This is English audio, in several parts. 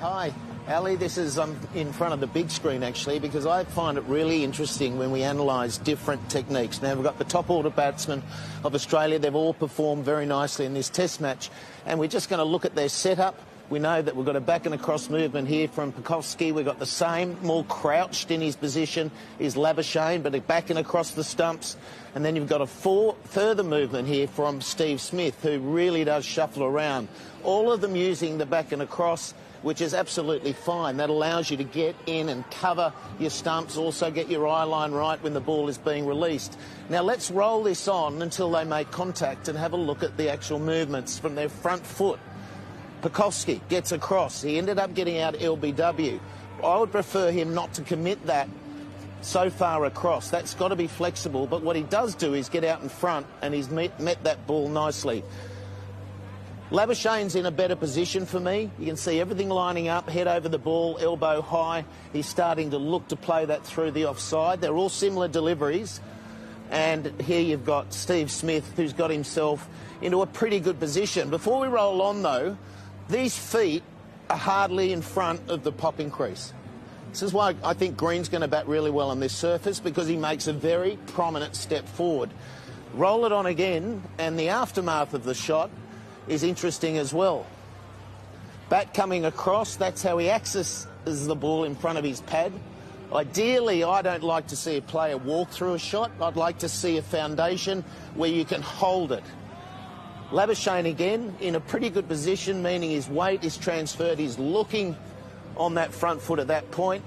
Hi, Ali. This is in front of the big screen, actually, because I find it really interesting when we analyse different techniques. Now, we've got the top order batsmen of Australia. They've all performed very nicely in this test match, and we're just going to look at their setup. We know that we've got a back and across movement here from Pucovski. We've got the same, more crouched in his position, is Labuschagne, but a back and across the stumps. And then you've got a further movement here from Steve Smith, who really does shuffle around. All of them using the back and across, which is absolutely fine. That allows you to get in and cover your stumps, also get your eye line right when the ball is being released. Now let's roll this on until they make contact and have a look at the actual movements from their front foot. Pucovski gets across. He ended up getting out LBW. I would prefer him not to commit that so far across. That's got to be flexible, but what he does do is get out in front, and he's met that ball nicely. Labuschagne's in a better position for me. You can see everything lining up, head over the ball, elbow high. He's starting to look to play that through the offside. They're all similar deliveries. And here you've got Steve Smith, who's got himself into a pretty good position. Before we roll on, though, these feet are hardly in front of the popping crease. This is why I think Green's going to bat really well on this surface, because he makes a very prominent step forward. Roll it on again, and the aftermath of the shot is interesting as well. Bat coming across, that's how he accesses the ball in front of his pad. Ideally, I don't like to see a player walk through a shot. I'd like to see a foundation where you can hold it. Labuschagne again in a pretty good position, meaning his weight is transferred. He's looking on that front foot at that point.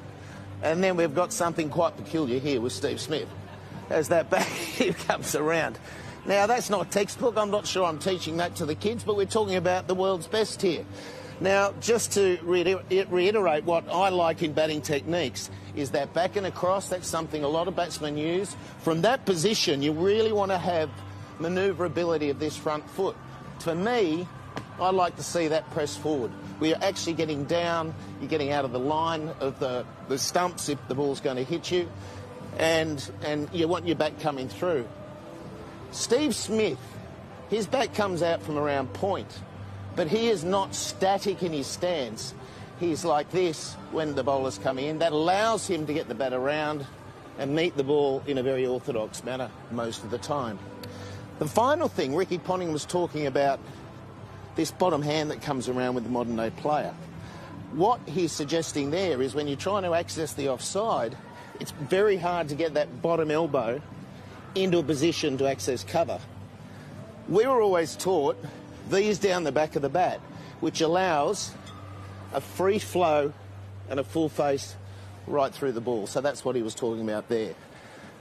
And then we've got something quite peculiar here with Steve Smith as that back comes around. Now, that's not textbook. I'm not sure I'm teaching that to the kids, but we're talking about the world's best here. Now, just to reiterate what I like in batting techniques is that back and across. That's something a lot of batsmen use. From that position, you really want to have manoeuvrability of this front foot. For me, I like to see that press forward. We are actually getting down, you're getting out of the line of the stumps if the ball's going to hit you, and you want your back coming through. Steve Smith, his back comes out from around point, but he is not static in his stance. He's like this when the bowler's coming in. That allows him to get the bat around and meet the ball in a very orthodox manner most of the time. The final thing, Ricky Ponting was talking about this bottom hand that comes around with the modern day player. What he's suggesting there is when you're trying to access the offside, it's very hard to get that bottom elbow into a position to access cover. We were always taught these down the back of the bat, which allows a free flow and a full face right through the ball. So that's what he was talking about there.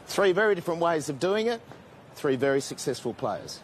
Three very different ways of doing it. Three very successful players.